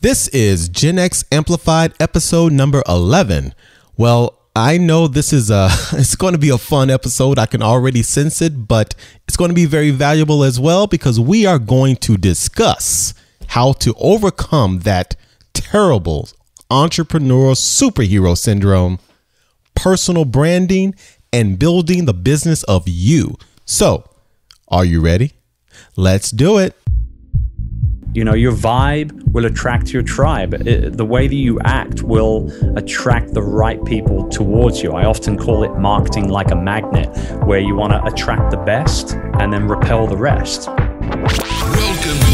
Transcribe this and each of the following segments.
This is Gen X Amplified episode number 11. Well, I know this is it's going to be a fun episode. I can already sense it, but it's going to be very valuable as well because we are going to discuss how to overcome that terrible entrepreneurial superhero syndrome, personal branding, and building the business of you. So, are you ready? Let's do it. You know, your vibe will attract your tribe. The way that you act will attract the right people towards you. I often call it marketing like a magnet, where you want to attract the best and then repel the rest.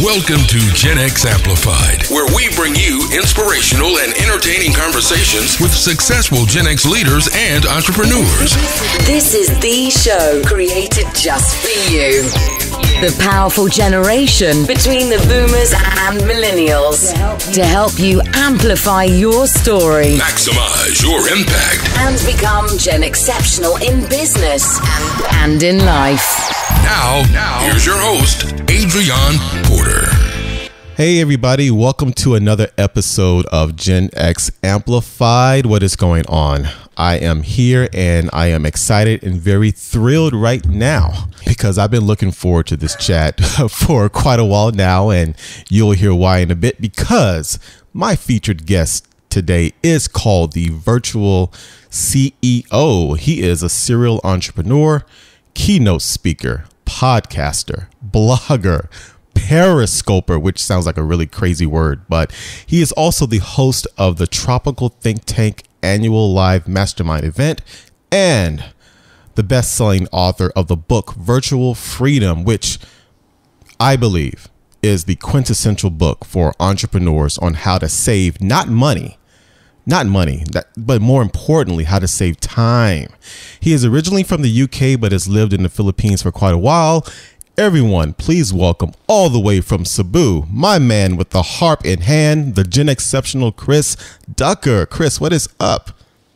Welcome to Gen X Amplified, where we bring you inspirational and entertaining conversations with successful Gen X leaders and entrepreneurs. This is the show created just for you. The powerful generation between the boomers and millennials to help you amplify your story, Maximize your impact, and become Gen Exceptional in business and in life. Now, here's your host, Adrian Porter. Hey everybody, welcome to another episode of Gen X Amplified. What is going on? I am here and I am excited and very thrilled right now because I've been looking forward to this chat for quite a while now, and you'll hear why in a bit, because my featured guest today is called the Virtual CEO. He is a serial entrepreneur, keynote speaker, podcaster, blogger, periscoper, which sounds like a really crazy word, but he is also the host of the Tropical Think Tank annual live mastermind event and the best-selling author of the book Virtual Freedom, which I believe is the quintessential book for entrepreneurs on how to save not money, but more importantly, how to save time. He is originally from the UK, but has lived in the Philippines for quite a while. Everyone, please welcome all the way from Cebu, my man with the harp in hand, the Gen Exceptional Chris Ducker. Chris, what is up?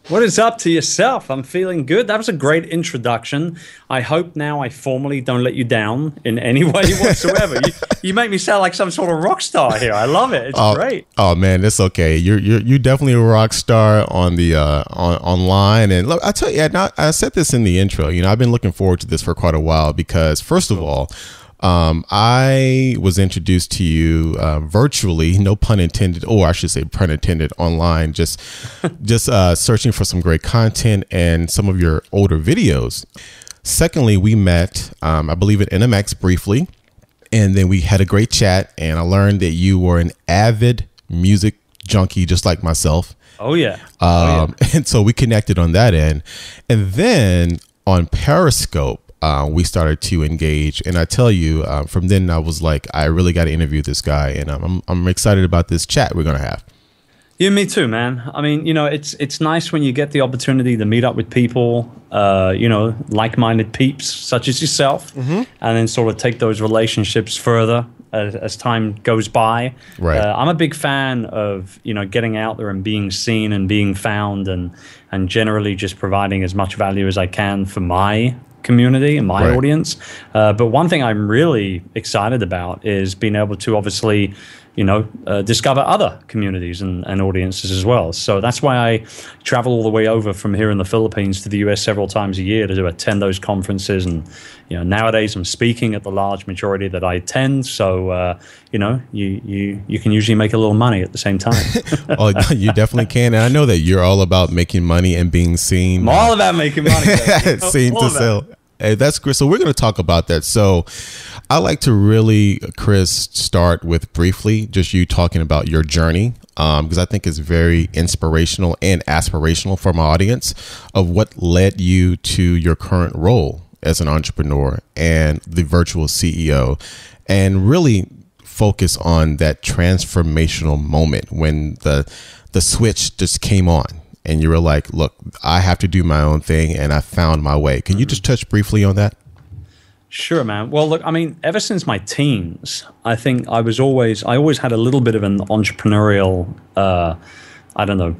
What is up to yourself? I'm feeling good. That was a great introduction. I hope now I formally don't let you down in any way whatsoever. You make me sound like some sort of rock star here. I love it. It's great. Oh man, it's okay. You're definitely a rock star on the online. And look, I tell you, I said this in the intro. You know, I've been looking forward to this for quite a while because, first of all, I was introduced to you virtually, no pun intended, or I should say pun intended, online, just searching for some great content and some of your older videos. Secondly, we met, I believe at NMX briefly, and then we had a great chat, and I learned that you were an avid music junkie just like myself. Oh, yeah. And so we connected on that end. And then on Periscope, we started to engage, and I tell you, from then I was like, I really got to interview this guy, and I'm excited about this chat we're gonna have. Yeah, me too, man. I mean, you know, it's nice when you get the opportunity to meet up with people, you know, like-minded peeps such as yourself, and then sort of take those relationships further as time goes by. Right. I'm a big fan of, you know, getting out there and being seen and being found, and generally just providing as much value as I can for my community and my audience. But one thing I'm really excited about is being able to obviously, you know, discover other communities and audiences as well. So that's why I travel all the way over from here in the Philippines to the US several times a year to attend those conferences. And, you know, nowadays I'm speaking at the large majority that I attend. So, you know, you can usually make a little money at the same time. Oh, you definitely can. And I know that you're all about making money and being seen. I'm all about making money. Seen to sell. Hey, that's great. So we're going to talk about that. So I like to really, Chris, start with briefly just you talking about your journey, because I think it's very inspirational and aspirational for my audience of what led you to your current role as an entrepreneur and the virtual CEO, and really focus on that transformational moment when the switch just came on. And you were like, look, I have to do my own thing, and I found my way. Can you just touch briefly on that? Sure, man. Well, look, I mean, ever since my teens, I think I always had a little bit of an entrepreneurial, I don't know,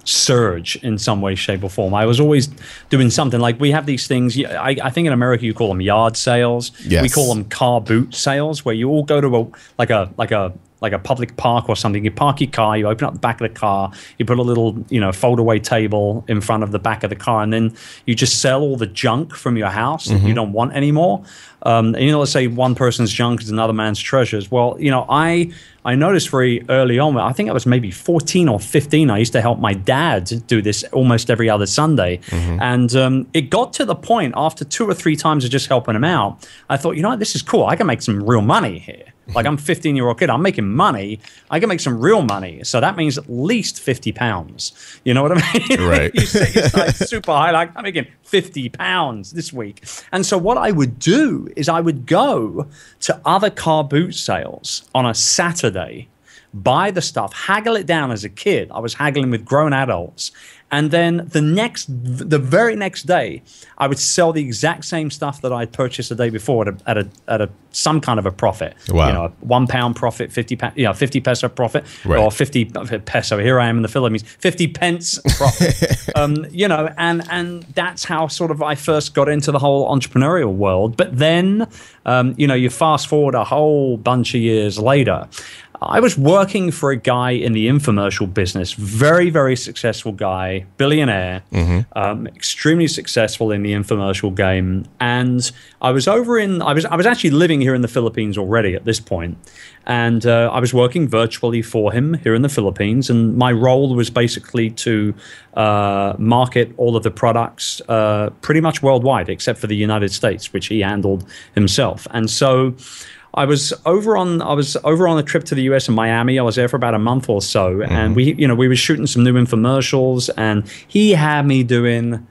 surge in some way, shape, or form. I was always doing something. Like, we have these things, I think in America you call them yard sales. Yes. We call them car boot sales, where you all go to a like a public park or something. You park your car, you open up the back of the car, you put a little, fold-away table in front of the back of the car, and then you just sell all the junk from your house that you don't want anymore. And, let's say one person's junk is another man's treasures. Well, I noticed very early on, I think I was maybe 14 or 15, I used to help my dad do this almost every other Sunday. And it got to the point after 2 or 3 times of just helping him out, I thought, this is cool. I can make some real money here. Like, I'm a 15-year-old kid. I'm making money. I can make some real money. So that means at least 50 pounds. You know what I mean? Right. You set your sights super high. Like, I'm making 50 pounds this week. And so what I would do is I would go to other car boot sales on a Saturday, buy the stuff, haggle it down. As a kid, I was haggling with grown adults. And then the very next day, I would sell the exact same stuff that I had purchased the day before at some kind of a profit. Wow. £1 profit, 50 peso profit, right. Or 50 peso. Here I am in the Philippines, 50 pence profit. And that's how sort of I first got into the whole entrepreneurial world. But then, you fast forward a whole bunch of years later. I was working for a guy in the infomercial business, very, very successful guy, billionaire, extremely successful in the infomercial game. And I was actually living here in the Philippines already at this point. And I was working virtually for him here in the Philippines. And my role was basically to market all of the products pretty much worldwide, except for the United States, which he handled himself. And so I was over on a trip to the US in Miami. I was there for about a month or so, and we were shooting some new infomercials, and he had me doing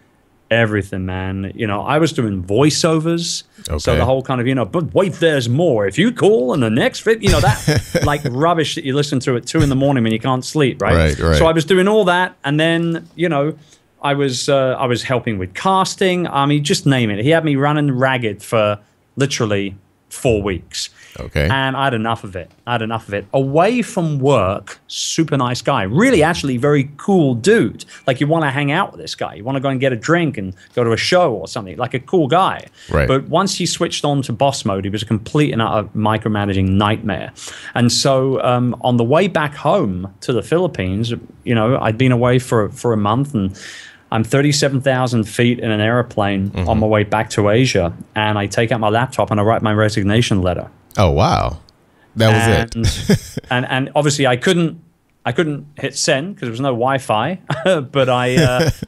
everything, man. I was doing voiceovers. Okay. So the whole kind of, but wait, there's more. If you call in the next fit, that like rubbish that you listen to at 2 a.m. when you can't sleep, right? Right. So I was doing all that, and then, I was helping with casting. I mean, just name it. He had me running ragged for literally 4 weeks. Okay. And I had enough of it. Away from work, super nice guy. Really, actually, very cool dude. Like, you want to hang out with this guy. You want to go and get a drink and go to a show or something. Like, a cool guy. Right. But once he switched on to boss mode, he was a complete and utter micromanaging nightmare. And so on the way back home to the Philippines, I'd been away for a month, and I'm 37,000 feet in an airplane on my way back to Asia, and I take out my laptop and I write my resignation letter. Oh, wow. That was it. and obviously I couldn't hit send because there was no Wi-Fi, but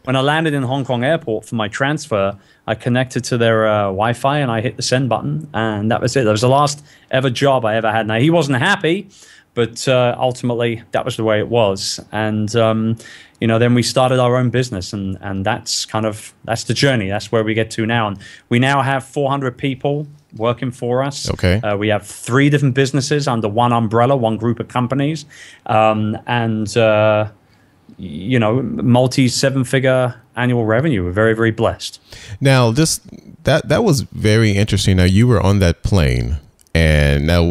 when I landed in Hong Kong airport for my transfer, I connected to their Wi-Fi and I hit the send button, and that was it. That was the last ever job I ever had. Now, he wasn't happy, but ultimately that was the way it was. And then we started our own business, and that's the journey. That's where we get to now. And we now have 400 people working for us. Okay. We have 3 different businesses under one umbrella, one group of companies, and multi-7-figure annual revenue. We're very, very blessed. Now, that was very interesting. Now, you were on that plane, and now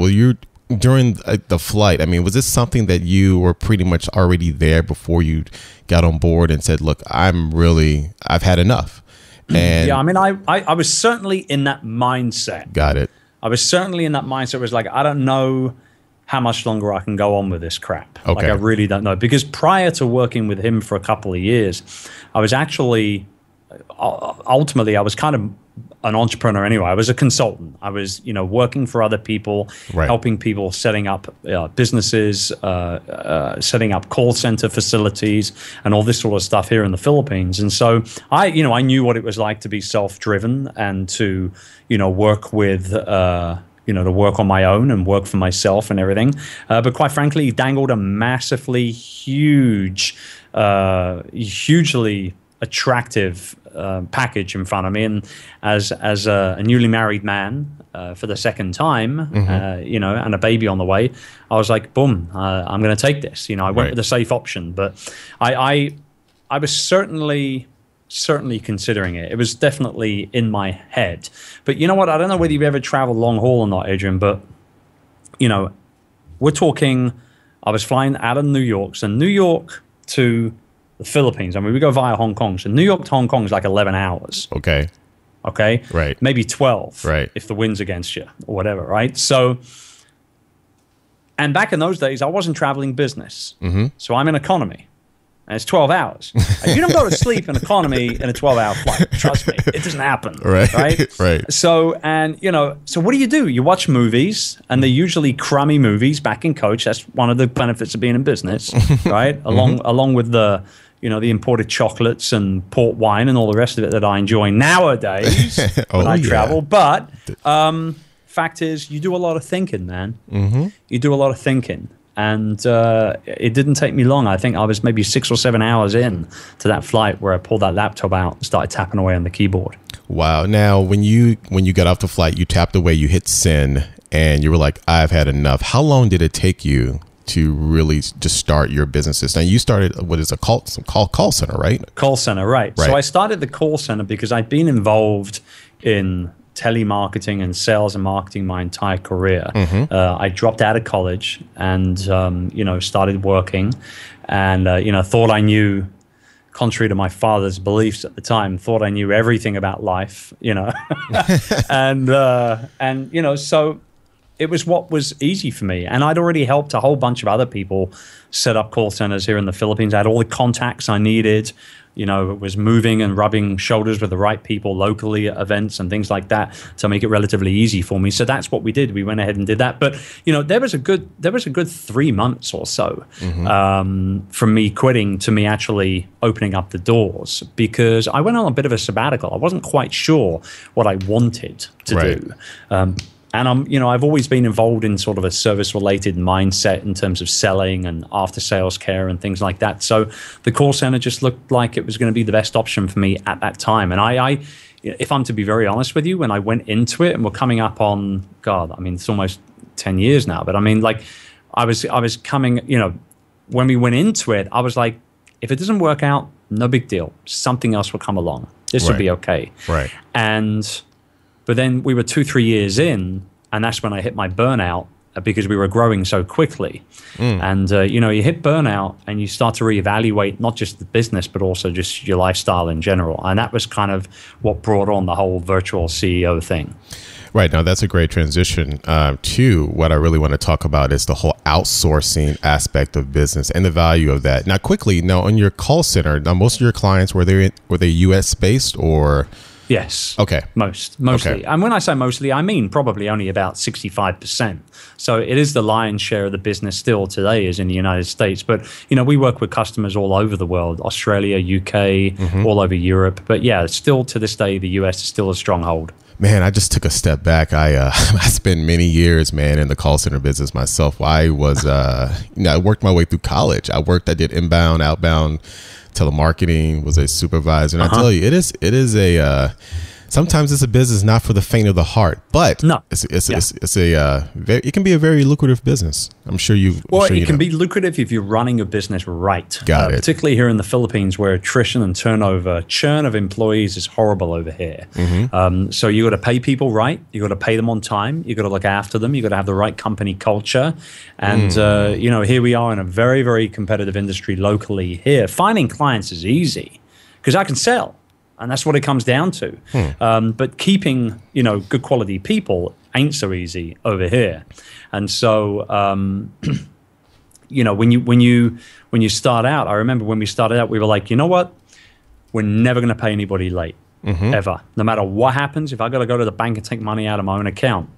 during the flight, I mean, was this something that you were pretty much already there before you got on board and said, look, I've had enough? And yeah, I mean, I was certainly in that mindset. Got it. I was certainly in that mindset. It was like, I don't know how much longer I can go on with this crap. Okay. Like, I really don't know. Because prior to working with him for a couple of years, I was actually, ultimately, I was kind of an entrepreneur anyway. I was a consultant. I was, working for other people, right, helping people setting up businesses, setting up call center facilities, and all this sort of stuff here in the Philippines. And so I knew what it was like to be self-driven and to, work with, to work on my own and work for myself and everything. But quite frankly, he dangled a massively hugely attractive package in front of me, and as a newly married man for the second time, and a baby on the way, I was like, boom, I'm going to take this. I went with the safe option, but I was certainly considering it. It was definitely in my head. But you know what? I don't know whether you've ever traveled long haul or not, Adrian, but we're talking, I was flying out of New York, so New York to the Philippines. I mean, we go via Hong Kong. So New York to Hong Kong is like 11 hours. Okay. Right. Maybe 12. Right. If the wind's against you or whatever, right? So And back in those days, I wasn't traveling business. So I'm in economy. And it's 12 hours. And you don't go to sleep in economy in a 12-hour flight. Trust me, it doesn't happen. Right. So what do? You watch movies, and they're usually crummy movies back in coach. That's one of the benefits of being in business, right? Along with the imported chocolates and port wine and all the rest of it that I enjoy nowadays when I travel. But fact is, you do a lot of thinking, man. You do a lot of thinking. And it didn't take me long. I think I was maybe 6 or 7 hours in to that flight where I pulled that laptop out and started tapping away on the keyboard. Wow. Now, when you got off the flight, you tapped away, you hit send, and you were like, I've had enough. How long did it take you to really just start your businesses? Now, you started what is a call center, right? Call center, right. So I started the call center because I'd been involved in telemarketing and sales and marketing my entire career. I dropped out of college and started working, and thought I knew, contrary to my father's beliefs at the time, thought I knew everything about life, and so it was what was easy for me. And I'd already helped a whole bunch of other people set up call centers here in the Philippines. I had all the contacts I needed. It was moving and rubbing shoulders with the right people locally at events and things like that to make it relatively easy for me. So that's what we did. We went ahead and did that. But there was a good 3 months or so from me quitting to me actually opening up the doors, because I went on a bit of a sabbatical. I wasn't quite sure what I wanted to do. And I've always been involved in sort of a service-related mindset in terms of selling and after-sales care and things like that. So the call center just looked like it was going to be the best option for me at that time. And I if I'm to be very honest with you, when I went into it, and we're coming up on, it's almost 10 years now. But I was coming, when we went into it, I was like, if it doesn't work out, no big deal. Something else will come along. This will be okay. Right. But then we were 2-3 years in, and that's when I hit my burnout because we were growing so quickly. And, you hit burnout and you start to reevaluate not just the business, but also just your lifestyle in general. And that was kind of what brought on the whole virtual CEO thing. Right. Now, that's a great transition to what I really want to talk about is the whole outsourcing aspect of business and the value of that. Now, quickly, on your call center, most of your clients, were they U.S. based or... Yes. Okay. Mostly. Okay. And when I say mostly, I mean probably only about 65%. So it is the lion's share of the business still today is in the United States. But, we work with customers all over the world, Australia, UK, all over Europe. But yeah, still to this day, the US is still a stronghold. Man, I just took a step back. I spent many years, man, in the call center business myself. I was, I worked my way through college. I did inbound, outbound telemarketing, was a supervisor. And I tell you, it is sometimes it's a business not for the faint of the heart, but it can be a very lucrative business. I'm sure you. It can be lucrative if you're running a business right. Got it. Particularly here in the Philippines, where attrition and churn of employees is horrible over here. So you got to pay people right. You got to pay them on time. You got to look after them. You got to have the right company culture. And here we are in a very, very competitive industry locally. Here, finding clients is easy because I can sell. And that's what it comes down to. But keeping, good quality people ain't so easy over here. And so, when you start out, I remember when we started out, we were like, you know what? We're never going to pay anybody late, ever. No matter what happens, if I got to go to the bank and take money out of my own account,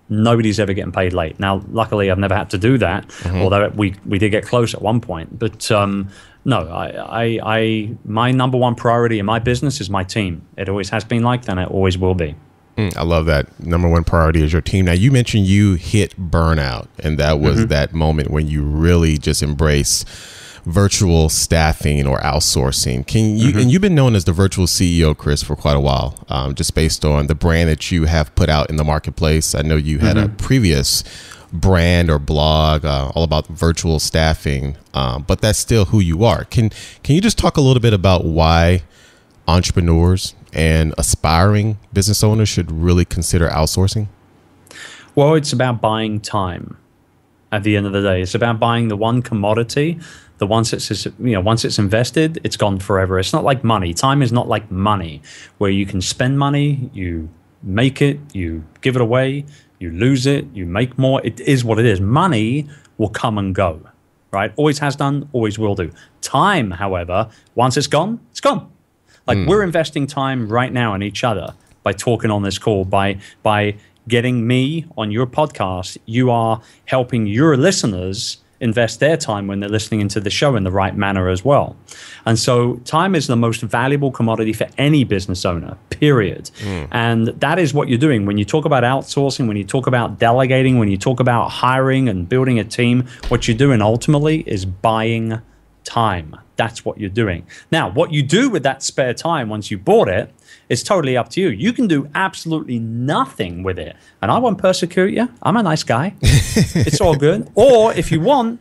nobody's ever getting paid late. Now, luckily, I've never had to do that, although we did get close at one point. But no, my number one priority in my business is my team. It always has been like that, and it always will be. I love that. Number one priority is your team. Now, you mentioned you hit burnout, and that was that moment when you really just embrace virtual staffing or outsourcing. And you've been known as the virtual CEO, Chris, for quite a while, just based on the brand that you have put out in the marketplace. I know you had a previous brand or blog all about virtual staffing, but that's still who you are. Can you just talk a little bit about why entrepreneurs and aspiring business owners should really consider outsourcing? Well, it's about buying time. At the end of the day, it's about buying the one commodity. Once it's invested, it's gone forever. It's not like money. Time is not like money, where you can spend money, you make it, you give it away, you lose it, you make more. It is what it is. Money, will come and go, right? Always has done, always will do. Time, however, once it's gone, it's gone. Like we're investing time right now in each other by talking on this call, by getting me on your podcast. You are helping your listeners invest their time when they're listening into the show in the right manner as well. And so time is the most valuable commodity for any business owner, period. And that is what you're doing. When you talk about outsourcing, when you talk about delegating, when you talk about hiring and building a team, what you're doing ultimately is buying time. That's what you're doing. Now, what you do with that spare time once you bought it, it's totally up to you. You can do absolutely nothing with it. And I won't persecute you. I'm a nice guy. It's all good. Or if you want,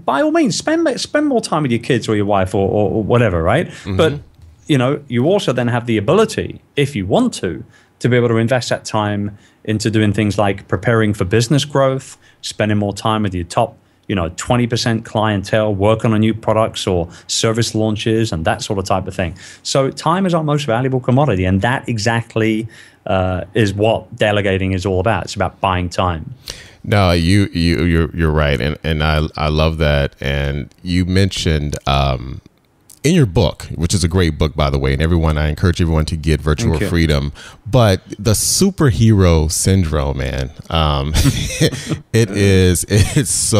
by all means, spend more time with your kids or your wife or whatever, right? But, you also then have the ability, if you want to be able to invest that time into doing things like preparing for business growth, spending more time with your top 20% clientele, working on new products or service launches and that sort of type of thing. So time is our most valuable commodity, and that exactly is what delegating is all about. It's about buying time. No, you're right, and I love that. And you mentioned in your book, which is a great book, by the way, and I encourage everyone to get Virtual Freedom. But the superhero syndrome, man, it's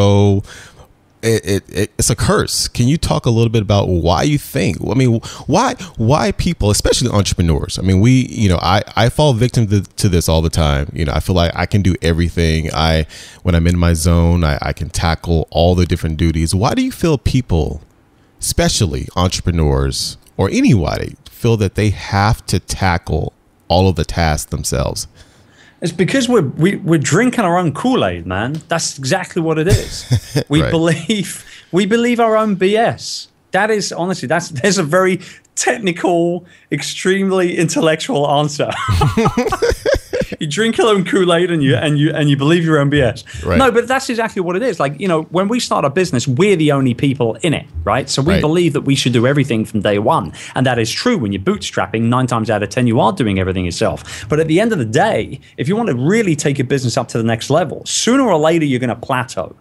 a curse. Can you talk a little bit about why you think? I mean, why people, especially entrepreneurs? I mean, I fall victim to this all the time. I feel like I can do everything. When I'm in my zone, I can tackle all the different duties. Why do you feel people, especially entrepreneurs or anybody, feel that they have to tackle all of the tasks themselves? It's because we're drinking our own Kool-Aid, man. That's exactly what it is. We believe our own BS. That is, honestly, there's a very technical, extremely intellectual answer. You drink your own Kool-Aid and you believe your own BS. Right. No, but that's exactly what it is. Like, when we start a business, we're the only people in it, right? So we believe that we should do everything from day one. And that is true. When you're bootstrapping, 9 times out of 10, you are doing everything yourself. But at the end of the day, if you want to really take your business up to the next level, sooner or later, you're going to plateau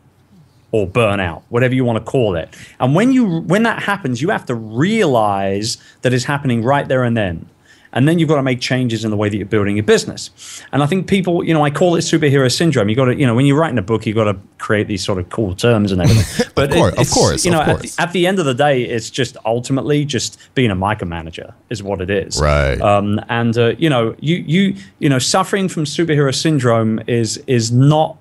or burn out, whatever you want to call it. And when that happens, you have to realize that it's happening right there and then. And then you've got to make changes in the way that you're building your business. And I think people, I call it superhero syndrome. You got to, when you're writing a book, you got to create these sort of cool terms and everything. But of course. At the end of the day, it's just ultimately just being a micromanager is what it is. Right. Suffering from superhero syndrome is not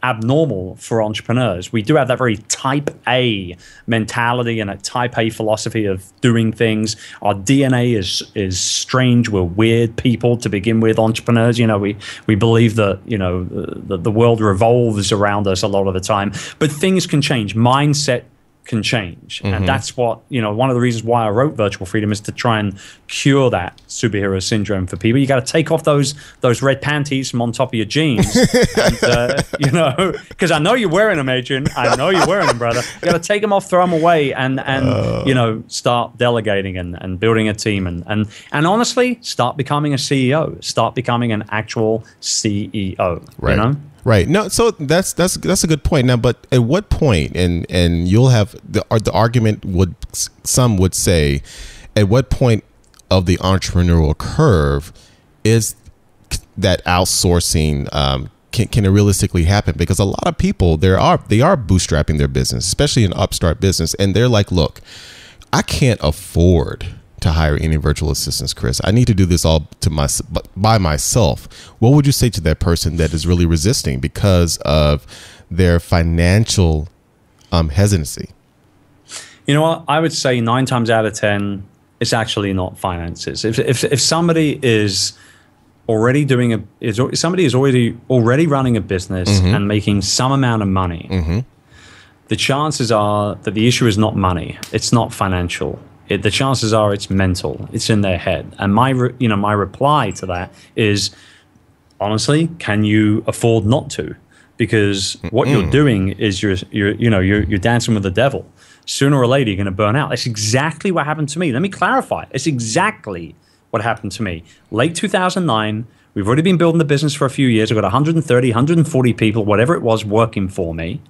abnormal for entrepreneurs. We do have that very type A mentality and a type A philosophy of doing things. Our DNA is strange. We're weird people to begin with, entrepreneurs. We believe that, the world revolves around us a lot of the time, but things can change. Mindset can change. And that's what, one of the reasons why I wrote Virtual Freedom is to try and cure that superhero syndrome for people. You got to take off those red panties from on top of your jeans. And, because I know you're wearing them, Adrian. I know you're wearing them, brother. You got to take them off, throw them away, and start delegating and building a team. And honestly, start becoming a CEO. Start becoming an actual CEO, right. Right. No, so that's a good point. Now, but at what point, and you'll have the argument some would say, at what point of the entrepreneurial curve is that outsourcing can it realistically happen? Because a lot of people they are bootstrapping their business, especially an upstart business, and they're like, look, I can't afford to hire any virtual assistants, Chris. I need to do this all by myself. What would you say to that person that is really resisting because of their financial hesitancy? You know what? I would say 9 times out of 10, it's actually not finances. If somebody is already already running a business and making some amount of money, the chances are that the issue is not money. It's not financial. The chances are it's mental. It's in their head. And my reply to that is, honestly, can you afford not to? Because what you're doing is you're dancing with the devil. Sooner or later, you're going to burn out. That's exactly what happened to me. Let me clarify. It's exactly what happened to me. Late 2009, we've already been building the business for a few years. I've got 130, 140 people, whatever it was, working for me.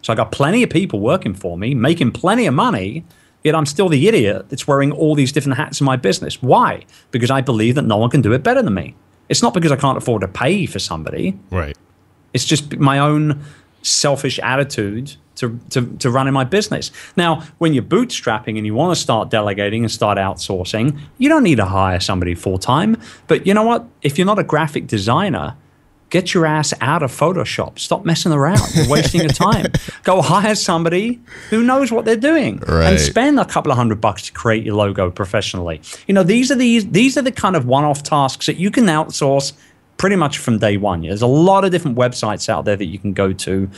So I got plenty of people working for me, making plenty of money, yet I'm still the idiot that's wearing all these different hats in my business. Why? Because I believe that no one can do it better than me. It's not because I can't afford to pay for somebody. Right. It's just my own selfish attitude to running my business. Now, when you're bootstrapping and you want to start delegating and start outsourcing, you don't need to hire somebody full-time. But you know what? If you're not a graphic designer, get your ass out of Photoshop. Stop messing around. You're wasting your time. Go hire somebody who knows what they're doing, right, and spend a couple of $100 to create your logo professionally. You know, these are the kind of one-off tasks that you can outsource pretty much from day one. There's a lot of different websites out there that you can go to,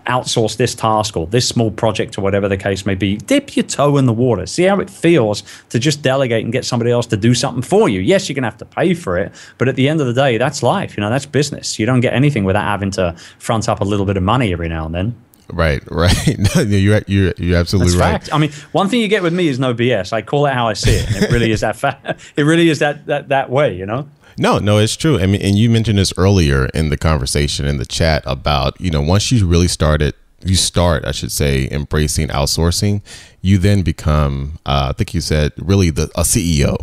outsource this task or this small project or whatever the case may be. Dip your toe in the water. See how it feels to just delegate and get somebody else to do something for you. Yes, you're going to have to pay for it, but at the end of the day, that's life. That's business. You don't get anything without having to front up a little bit of money every now and then. Right. No, you're absolutely That's right. Fact. I mean, one thing you get with me is no BS. I call it how I see it. And it really is it really is that way, No, it's true. I mean, and you mentioned this earlier in the conversation in the chat about, once you really start, I should say, embracing outsourcing, you then become, I think you said, really a CEO.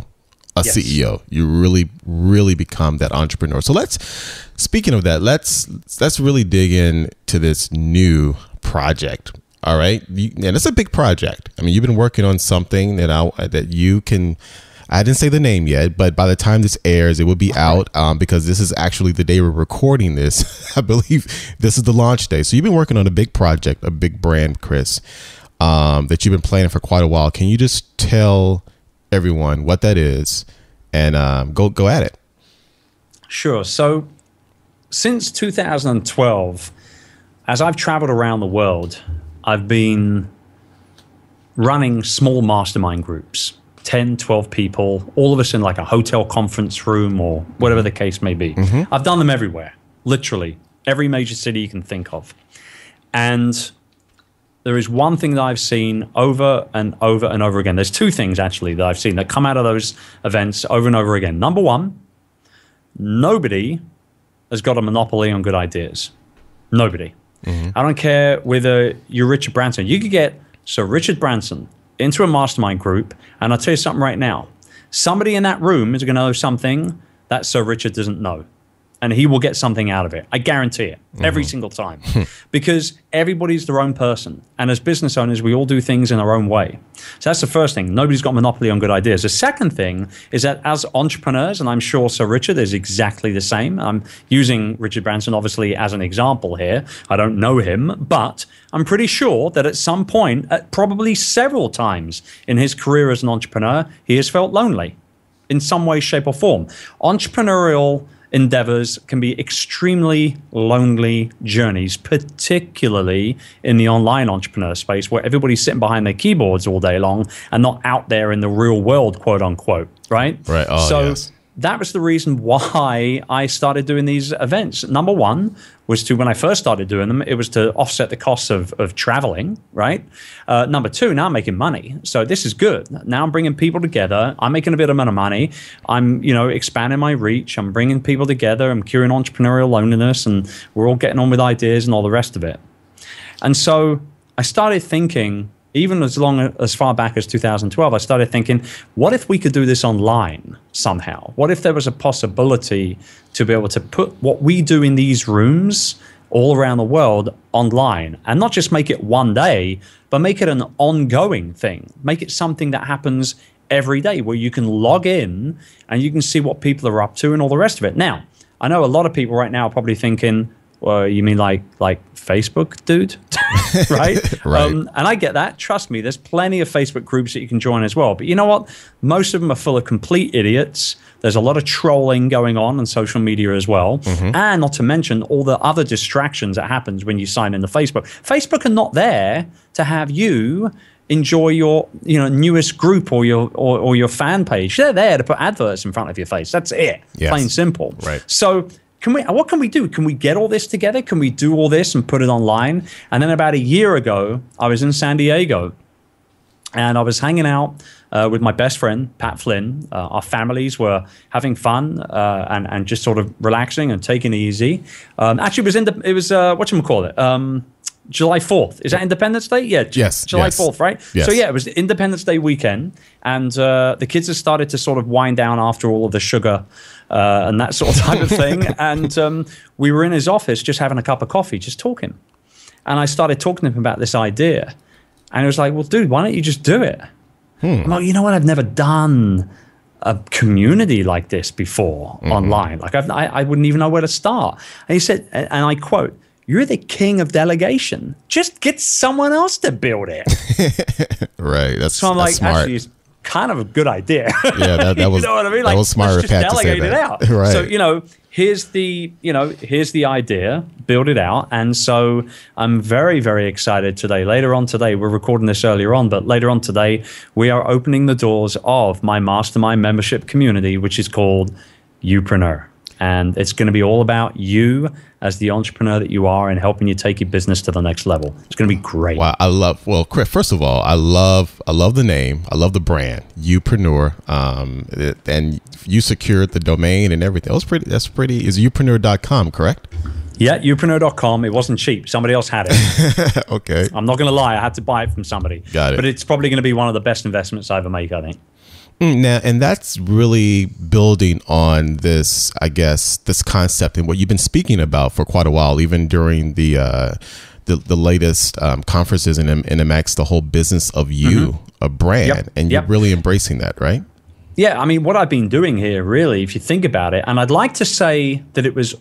Yes. CEO. You really, really become that entrepreneur. So speaking of that, let's really dig into this new project. All right. And it's a big project. I mean, you've been working on something that you can, I didn't say the name yet, but by the time this airs, it will be out because this is actually the day we're recording this. I believe this is the launch day. So you've been working on a big project, a big brand, Chris, that you've been planning for quite a while. Can you just tell everyone what that is and go at it? Sure. So since 2012, as I've traveled around the world, I've been running small mastermind groups, 10, 12 people, all of us in like a hotel conference room or whatever the case may be. Mm-hmm. I've done them everywhere, literally every major city you can think of. And there is one thing that I've seen over and over and over again. There's two things actually that I've seen that come out of those events over and over again. Number one, nobody has got a monopoly on good ideas. Nobody. Mm-hmm. I don't care whether you're Richard Branson. You could get Sir Richard Branson into a mastermind group, and I'll tell you something right now. Somebody in that room is going to know something that Sir Richard doesn't know. And he will get something out of it. I guarantee it. Every single time. Because everybody's their own person. And as business owners, we all do things in our own way. So that's the first thing. Nobody's got a monopoly on good ideas. The second thing is that as entrepreneurs, and I'm sure Sir Richard is exactly the same. I'm using Richard Branson, obviously, as an example here. I don't know him, but I'm pretty sure that at some point, probably several times in his career as an entrepreneur, he has felt lonely in some way, shape, or form. Entrepreneurial endeavors can be extremely lonely journeys, particularly in the online entrepreneur space where everybody's sitting behind their keyboards all day long and not out there in the real world, quote unquote, right? Right. Oh, so yes. That was the reason why I started doing these events. Number one was when I first started doing them, it was to offset the costs of traveling, right? Number two, now I'm making money. So this is good. Now I'm bringing people together. I'm making a bit of money. I'm, expanding my reach. I'm bringing people together. I'm curing entrepreneurial loneliness, and we're all getting on with ideas and all the rest of it. And so I started thinking, even as far back as 2012, I started thinking, what if we could do this online somehow? What if there was a possibility to be able to put what we do in these rooms all around the world online, and not just make it one day, but make it an ongoing thing. Make it something that happens every day where you can log in and you can see what people are up to and all the rest of it. Now, I know a lot of people right now are probably thinking, well, you mean like Facebook, dude? Right? Right. And I get that. Trust me, there's plenty of Facebook groups that you can join as well. But you know what? Most of them are full of complete idiots. There's a lot of trolling going on social media as well. Mm-hmm. And not to mention all the other distractions that happens when you sign into Facebook. Facebook are not there to have you enjoy your newest group or your fan page. They're there to put adverts in front of your face. That's it. Yes. Plain simple. Right. So what can we do? Can we get all this together? Can we do all this and put it online? And then about a year ago, I was in San Diego. And I was hanging out with my best friend, Pat Flynn. Our families were having fun and just sort of relaxing and taking it easy. Actually, it was whatchamacallit? July 4th. Is that Independence Day? Yeah. July 4th, right? Yes. So yeah, it was Independence Day weekend. And the kids had started to sort of wind down after all of the sugar and that sort of type of thing. And we were in his office just having a cup of coffee, just talking. And I started talking to him about this idea. And he was like, well, dude, why don't you just do it? I'm like, you know what? I've never done a community like this before online. Like I wouldn't even know where to start. And he said, and I quote, "You're the king of delegation. Just get someone else to build it." Right. So I'm like, smart. actually, it's kind of a good idea. Yeah, that was, you know what I mean? that was smart let's of Pat just to say delegate that. it out. Right. So, here's the idea, build it out. And so I'm very, very excited today. Later on today, we're recording this earlier on, but later on today, we are opening the doors of my mastermind membership community, which is called Youpreneur. And it's going to be all about you as the entrepreneur that you are and helping you take your business to the next level. It's going to be great. Wow, Chris, first of all, I love the name. I love the brand, Youpreneur. And you secured the domain and everything. That's pretty. Is youpreneur.com, correct? Yeah, youpreneur.com. It wasn't cheap. Somebody else had it. Okay. I'm not going to lie. I had to buy it from somebody. Got it. But it's probably going to be one of the best investments I ever make, I think. Now, and that's really building on this, I guess, this concept and what you've been speaking about for quite a while, even during the latest conferences in MX, the whole business of you, a brand, and you're really embracing that, right? Yeah, I mean, what I've been doing here, really, if you think about it, and I'd like to say that it was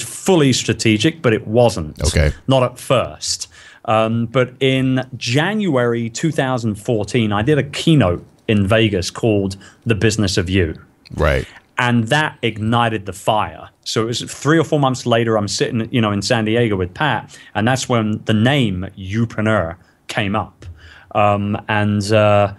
fully strategic, but it wasn't. Okay. Not at first. But in January 2014, I did a keynote in Vegas called The Business of You. Right. And that ignited the fire. So it was 3 or 4 months later, I'm sitting, in San Diego with Pat, and that's when the name Youpreneur came up. And so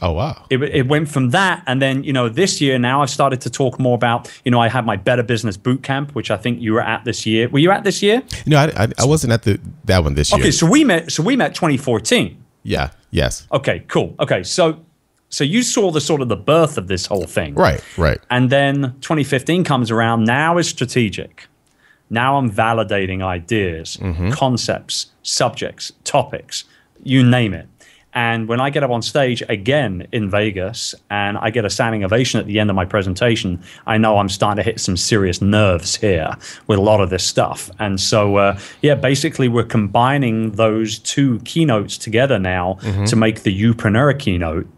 oh, wow. It went from that, and then this year now I've started to talk more about I had my Better Business Bootcamp, which I think you were at this year. Were you at this year? No, I wasn't at that one this year. Okay, so we met 2014. Yeah. Yes. Okay. Cool. Okay. So you saw the sort of the birth of this whole thing. Right. And then 2015 comes around. Now is strategic. Now I'm validating ideas, concepts, subjects, topics, you name it. And when I get up on stage again in Vegas and I get a standing ovation at the end of my presentation, I know I'm starting to hit some serious nerves here with a lot of this stuff. And so, basically we're combining those two keynotes together now to make the Youpreneur keynote.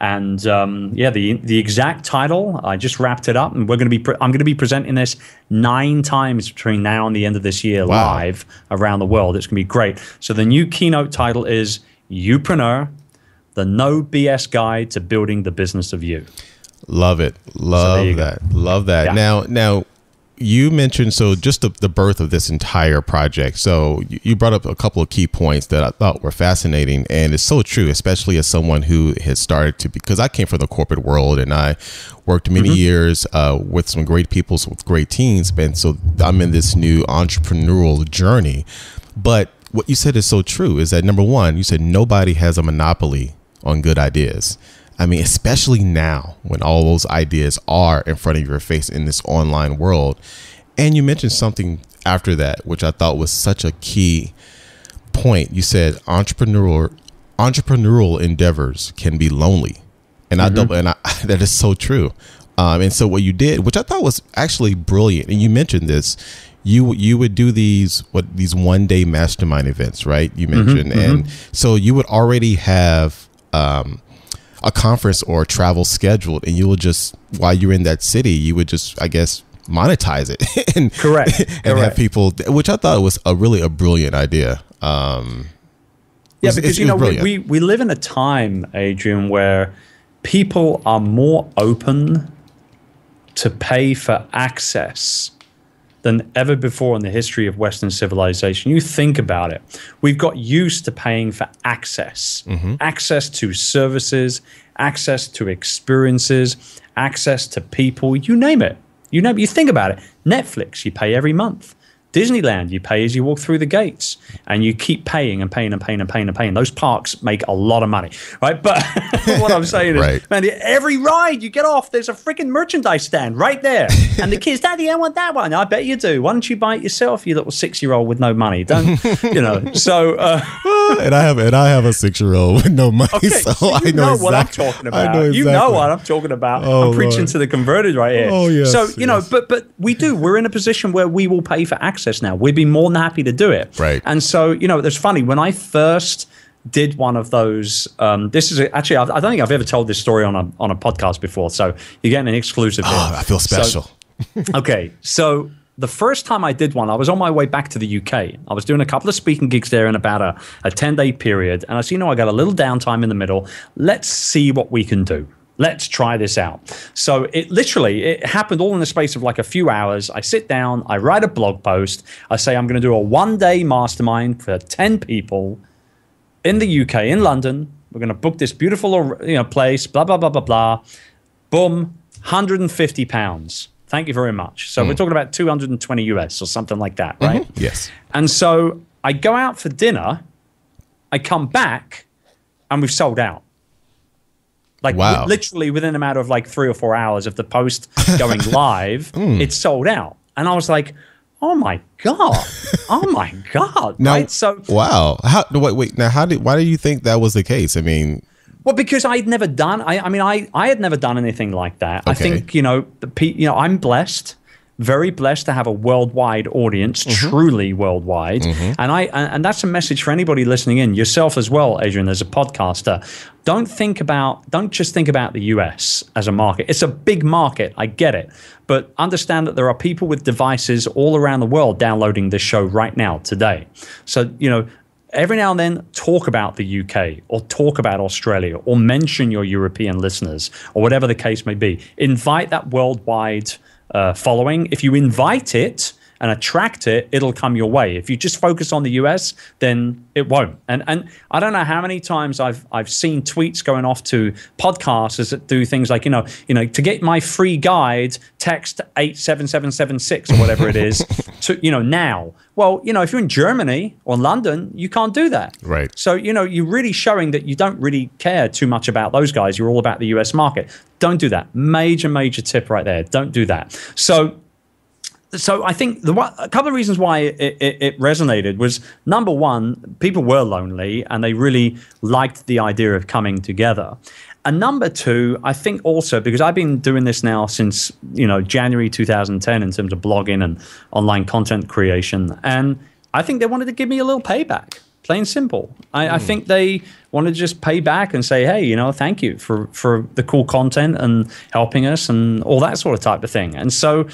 And the exact title, I just wrapped it up, and I'm going to be presenting this 9 times between now and the end of this year live around the world. It's going to be great. So the new keynote title is Youpreneur, the no BS guide to building the business of you. Love it. Love that. Yeah. Now you mentioned, just the birth of this entire project. So you brought up a couple of key points that I thought were fascinating, and it's so true, especially as someone who has started to, because I came from the corporate world and I worked many years with some great people, with great teams. And so I'm in this new entrepreneurial journey. But what you said is so true, is that number one, you said nobody has a monopoly on good ideas. I mean, especially now when all those ideas are in front of your face in this online world. And you mentioned something after that, which I thought was such a key point. You said entrepreneurial endeavors can be lonely. And that is so true. And so what you did, which I thought was actually brilliant, and you mentioned this, you would do these one-day mastermind events, right? You mentioned, and so you would already have a conference or travel scheduled, and you will just, while you're in that city, you would just, I guess, monetize it and have people, which I thought was a brilliant idea. Because we live in a time, Adrian, where people are more open to pay for access than ever before in the history of Western civilization. You think about it. We've got used to paying for access, access to services, access to experiences, access to people, you name it. You think about it. Netflix, you pay every month. Disneyland, you pay as you walk through the gates, and you keep paying and paying and paying and paying and paying. Those parks make a lot of money, right? But what I'm saying is, man, every ride you get off, there's a freaking merchandise stand right there. And the kids, Daddy, I want that one. I bet you do. Why don't you buy it yourself, you little 6-year-old with no money? Don't, so. And I have a 6-year-old with no money, okay, so I know what I'm talking about. I know exactly. You know what I'm talking about. Oh, I'm preaching to the converted right here. Oh, yes. So, but we're in a position where we will pay for access now. We'd be more than happy to do it. Right. And so, it's funny. When I first did one of those, this is actually, I don't think I've ever told this story on a podcast before. So you're getting an exclusive here. Oh, I feel special. Okay. So the first time I did one, I was on my way back to the UK. I was doing a couple of speaking gigs there in about a 10-day period. And I said, I got a little downtime in the middle. Let's see what we can do. Let's try this out. So it happened all in the space of like a few hours. I sit down, I write a blog post. I say I'm going to do a 1-day mastermind for 10 people in the UK, in London. We're going to book this beautiful place, blah, blah, blah, blah, blah. Boom, £150. Thank you very much. So we're talking about 220 US or something like that, right? Mm-hmm. Yes. And so I go out for dinner. I come back and we've sold out. Like literally within a matter of like 3 or 4 hours of the post going live, it's sold out. And I was like, oh my God. Oh my God. Now, right? So wow. Wait. Now, why do you think that was the case? I mean, well, because I'd never done, I had never done anything like that. Okay. I think, I'm blessed. Very blessed to have a worldwide audience, truly worldwide. And that's a message for anybody listening in, yourself as well, Adrian, as a podcaster. Don't just think about the US as a market. It's a big market, I get it. But understand that there are people with devices all around the world downloading this show right now, today. So, every now and then talk about the UK or talk about Australia or mention your European listeners or whatever the case may be. Invite that worldwide following. If you invite it and attract it, it'll come your way. If you just focus on the US, then it won't. And I don't know how many times I've seen tweets going off to podcasters that do things like, to get my free guide, text 87776 or whatever it is to, now. Well, if you're in Germany or London, you can't do that. Right. So, you're really showing that you don't really care too much about those guys. You're all about the US market. Don't do that. Major, major tip right there. Don't do that. So I think a couple of reasons why it resonated was, number one, people were lonely and they really liked the idea of coming together. And number two, I think also because I've been doing this now since, January 2010 in terms of blogging and online content creation. And I think they wanted to give me a little payback, plain and simple. I think they wanted to just pay back and say, hey, thank you for the cool content and helping us and all that sort of type of thing. And so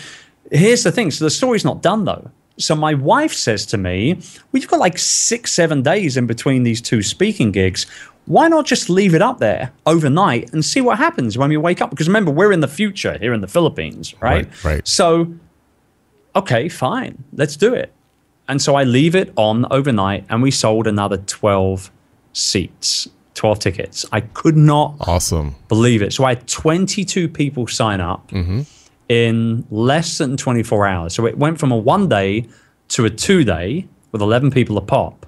here's the thing. So the story's not done, though. So my wife says to me, we've got like 6-7 days in between these two speaking gigs. Why not just leave it up there overnight and see what happens when we wake up? Because remember, we're in the future here in the Philippines, right? Right. So, okay, fine. Let's do it. And so I leave it on overnight and we sold another 12 seats, 12 tickets. I could not believe it. So I had 22 people sign up in less than 24 hours. So it went from a 1-day to a 2-day with 11 people a pop.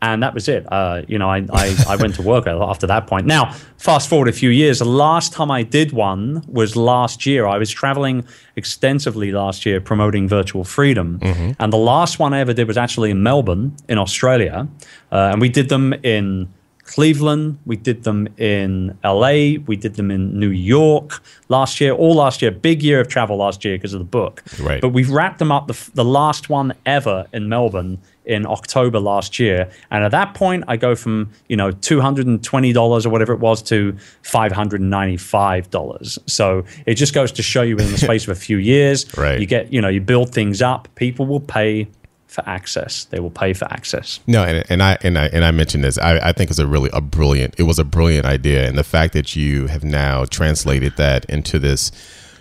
And that was it. I went to work after that point. Now, fast forward a few years. The last time I did one was last year. I was traveling extensively last year promoting virtual freedom. And the last one I ever did was actually in Melbourne, in Australia. And we did them in Cleveland, we did them in LA, we did them in New York last year, big year of travel last year because of the book. Right. But we've wrapped them up, the last one ever in Melbourne in October last year. And at that point, I go from, $220 or whatever it was to $595. So it just goes to show you in the space of a few years, right. You get, you build things up, people will pay for access. They will pay for access. No, and I mentioned this. I think it's a brilliant idea, and the fact that you have now translated that into this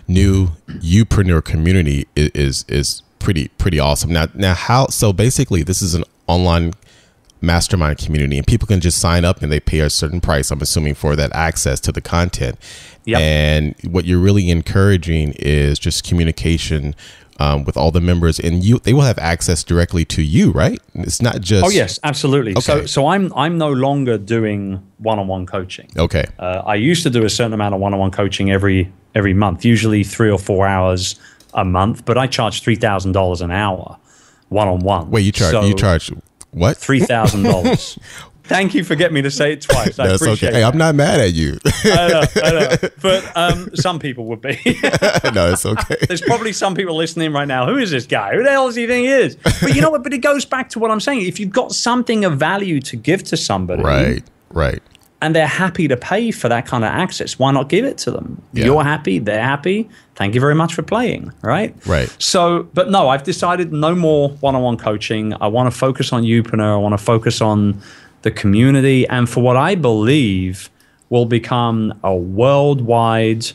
new Youpreneur community is pretty awesome. Now how? So basically, this is an online mastermind community, and people can just sign up and they pay a certain price, I'm assuming, for that access to the content. Yep. And what you're really encouraging is just communication with all the members, and they will have access directly to you, right? It's not just. Oh yes, absolutely. Okay. So I'm no longer doing one-on-one coaching. Okay. I used to do a certain amount of one-on-one coaching every month, usually 3 or 4 hours a month, but I charge $3,000 an hour one-on-one. Wait, you charge what? $3,000. Thank you for getting me to say it twice. I appreciate it. Hey, I'm not mad at you. I know. But some people would be. No, it's okay. There's probably some people listening right now. Who is this guy? Who the hell does he think he is? But you know what? But it goes back to what I'm saying. If you've got something of value to give to somebody, right, and they're happy to pay for that kind of access, why not give it to them? Yeah. You're happy, they're happy. Thank you very much for playing, right? Right. So, but no, I've decided no more one-on-one coaching. I want to focus on Youpreneur. I want to focus on the community, and for what I believe will become a worldwide,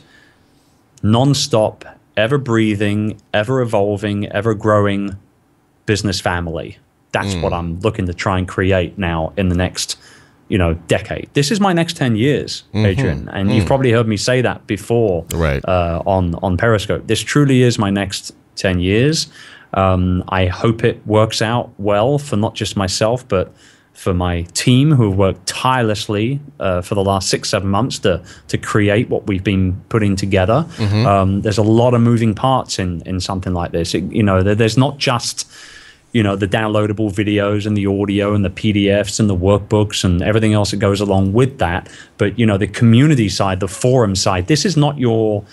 non-stop, ever-breathing, ever-evolving, ever-growing business family. That's what I'm looking to try and create now in the next, decade. This is my next 10 years, Adrian, and you've probably heard me say that before, right? On Periscope. This truly is my next 10 years. I hope it works out well for not just myself, but for my team who have worked tirelessly for the last 6-7 months to create what we've been putting together. There's a lot of moving parts in something like this. There's not just the downloadable videos and the audio and the PDFs and the workbooks and everything else that goes along with that. But, the community side, the forum side, this is not your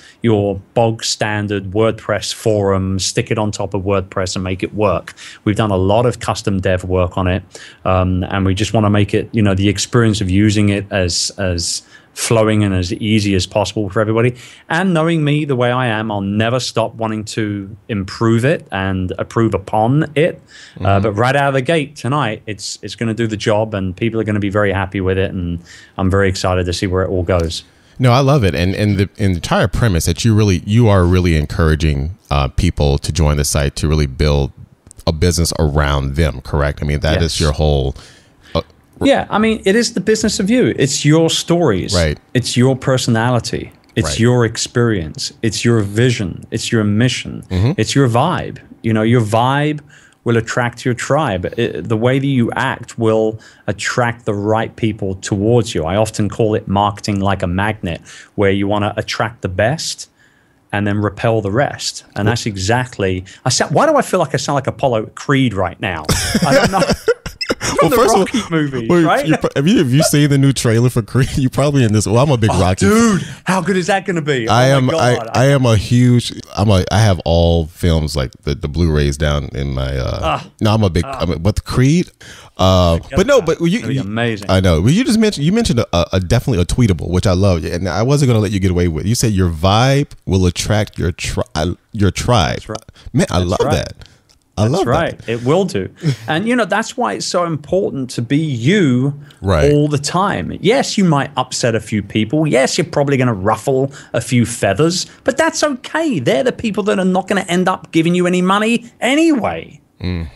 bog standard WordPress forum, stick it on top of WordPress and make it work. We've done a lot of custom dev work on it. And we just want to make it, the experience of using it as flowing and as easy as possible for everybody. And knowing me the way I am, I'll never stop wanting to improve it and improve upon it. But right out of the gate tonight, it's going to do the job, and people are going to be very happy with it. And I'm very excited to see where it all goes. No, I love it, and the entire premise that you are really encouraging people to join the site to really build a business around them. Correct? I mean, that is your whole. Yeah, I mean, it is the business of you. It's your stories. Right. It's your personality. It's your experience. It's your vision. It's your mission. It's your vibe. Your vibe will attract your tribe. The way that you act will attract the right people towards you. I often call it marketing like a magnet, where you want to attract the best and then repel the rest. And that's exactly. Why do I feel like I sound like Apollo Creed right now? I don't know. From the Rocky movies, right? Have you seen the new trailer for Creed? You probably in this. Well, I'm a big Rocky dude. How good is that going to be? I am a huge. I have all films like the Blu-rays down in my. No, I'm a big. But Creed. But you amazing. I know. Well, you mentioned a definitely a tweetable, which I love, and I wasn't going to let you get away with. You said your vibe will attract your tribe. That's right. Man, I love that. That's right. It will do. And, that's why it's so important to be you all the time. Yes, you might upset a few people. Yes, you're probably going to ruffle a few feathers, but that's okay. They're the people that are not going to end up giving you any money anyway.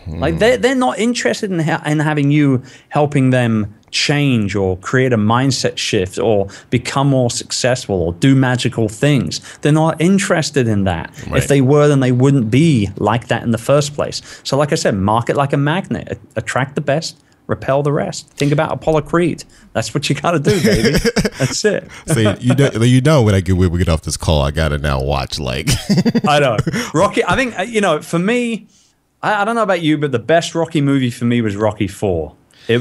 Like they're not interested in having you helping them change or create a mindset shift or become more successful or do magical things. They're not interested in that. If they were, then they wouldn't be like that in the first place. So like I said, market like a magnet. Attract the best, repel the rest. Think about Apollo Creed. That's what you got to do, baby. That's it. So when we get off this call, I got to now watch I know. Rocky, I think, for me, I don't know about you, but the best Rocky movie for me was Rocky IV. It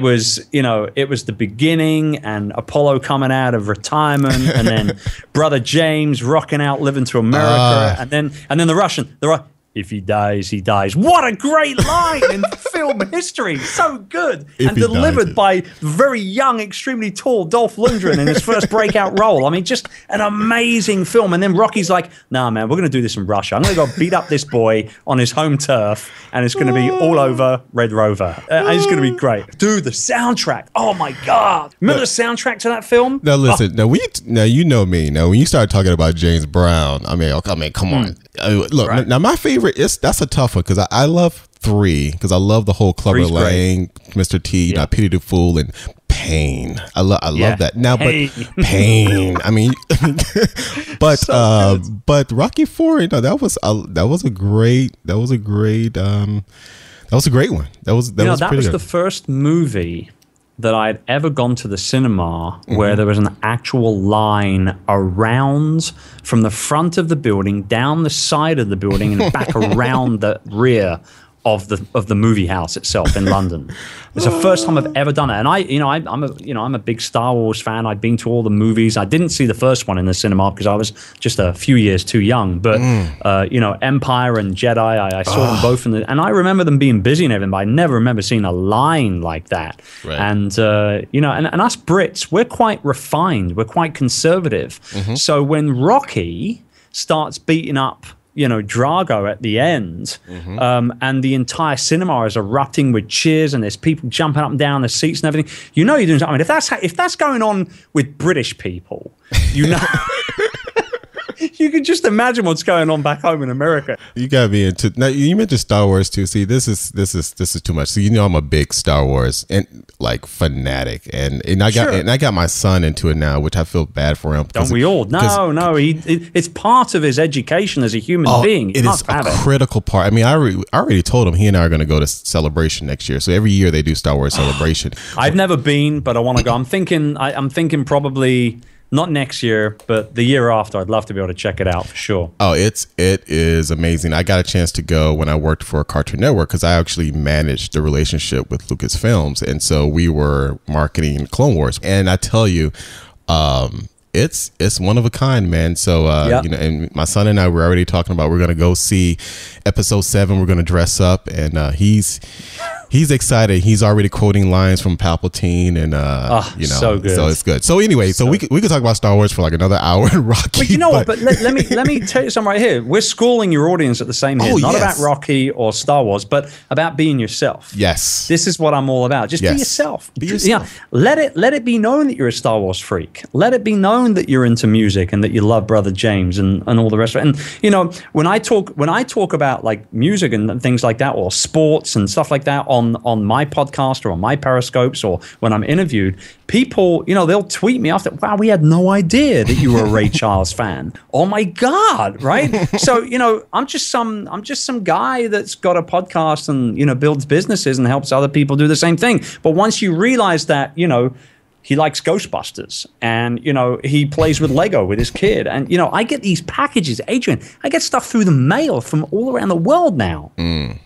was the beginning and Apollo coming out of retirement and then Brother James rocking out, living to America. And then the Russian, if he dies, he dies. What a great line in film history. So good. And delivered by very young, extremely tall Dolph Lundgren in his first breakout role. I mean, just an amazing film. And then Rocky's like, nah, man, we're going to do this in Russia. I'm going to go beat up this boy on his home turf, and it's going to be all over Red Rover. And it's going to be great. Dude, the soundtrack. Oh, my God. Remember the soundtrack to that film? Now, listen. Now, you know me. Now, when you start talking about James Brown, I mean, come on. Look, now my favorite that's a tough one because I love 3 because I love the whole Clubber Lang, Mr. T, I Pity the Fool, and pain. I love that. Now, pain. But pain. I mean, but so but Rocky IV, that was a great one. That was the first movie that I'd ever gone to the cinema where there was an actual line around from the front of the building, down the side of the building, and back around the rear of the movie house itself in London. It's the first time I've ever done it, and I'm a big Star Wars fan. I'd been to all the movies. I didn't see the first one in the cinema because I was just a few years too young. But Empire and Jedi, I saw them both and I remember them being busy and everything. But I never remember seeing a line like that. Right. And and us Brits, we're quite refined. We're quite conservative. So when Rocky starts beating up Drago at the end, and the entire cinema is erupting with cheers, and there's people jumping up and down the seats and everything. You're doing something. If that's going on with British people, you can just imagine what's going on back home in America. You gotta be into. Now you mentioned Star Wars too. See, this is too much. So I'm a big Star Wars and fanatic, and I got my son into it now, which I feel bad for him. Don't we all? No, it's part of his education as a human being. It is a critical part. I mean, I already told him he and I are going to go to Celebration next year. So every year they do Star Wars Celebration. I've never been, but I want to go. I'm thinking probably. Not next year, but the year after. I'd love to be able to check it out for sure. Oh, it is amazing. I got a chance to go when I worked for Cartoon Network because I actually managed the relationship with Lucasfilms, and so we were marketing Clone Wars. And I tell you, it's one of a kind, man. So and my son and I were already talking about we're gonna go see Episode 7. We're gonna dress up, and he's excited. He's already quoting lines from Palpatine, and so good. So it's good. So anyway, so we could talk about Star Wars for another hour and Rocky. But you know what? But let me tell you something right here. We're schooling your audience at the same here. Not about Rocky or Star Wars, but about being yourself. Yes. This is what I'm all about. Just be yourself. Be yourself. Let it be known that you're a Star Wars freak. Let it be known that you're into music and that you love Brother James and all the rest of it. And when I talk about music and things like that, or sports and stuff like that on my podcast or on my periscopes, or when I'm interviewed, people, they'll tweet me after, wow, we had no idea that you were a Ray Charles fan. Oh my God, right? So, I'm just some guy that's got a podcast and, builds businesses and helps other people do the same thing. But once you realize that, he likes Ghostbusters, and he plays with Lego with his kid, and I get these packages, Adrian. I get stuff through the mail from all around the world now.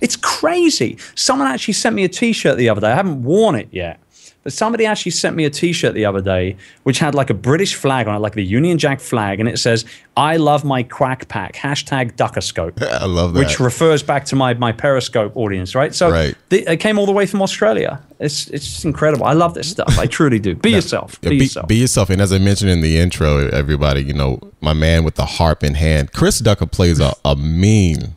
It's crazy. Someone actually sent me a T-shirt the other day. I haven't worn it yet, but somebody actually sent me a T-shirt the other day which had a British flag on it, like the Union Jack flag, and it says, "I love my quack pack, #Duckerscope." I love that. Which refers back to my Periscope audience, right? So it came all the way from Australia. It's just incredible. I love this stuff. I truly do. Be yourself. Be yourself. Be yourself. And as I mentioned in the intro, everybody, my man with the harp in hand, Chris Ducker plays a mean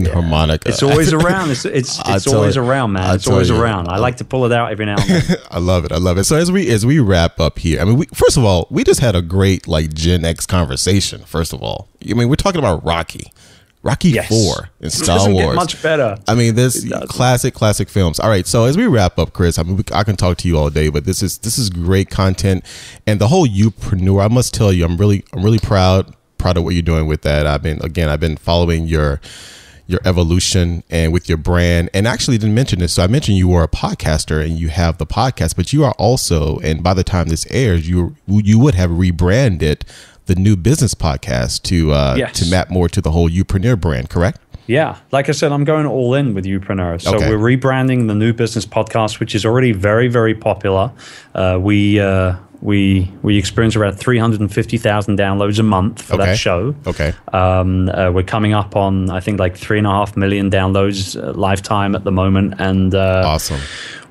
harmonica. It's always around. It's always around, man. It's always around. I like to pull it out every now and then. I love it. So as we wrap up here, I mean, first of all, we just had a great Gen X conversation. First of all, I mean, we're talking about Rocky IV and Star Wars. Get much better. I mean, this classic films. All right, so as we wrap up, Chris, I mean, I can talk to you all day, but this is great content, and the whole Youpreneur. I must tell you, I'm really proud of what you're doing with that. I've been following your evolution and with your brand, and actually didn't mention this. So I mentioned you were a podcaster and you have the podcast, but you are also, and by the time this airs, you would have rebranded the new business podcast to map more to the whole Youpreneur brand, correct? Yeah. Like I said, I'm going all in with Youpreneur. So we're rebranding the new business podcast, which is already very, very popular. We experience around 350,000 downloads a month for that show. Okay. We're coming up on, I think, 3.5 million downloads lifetime at the moment. And awesome.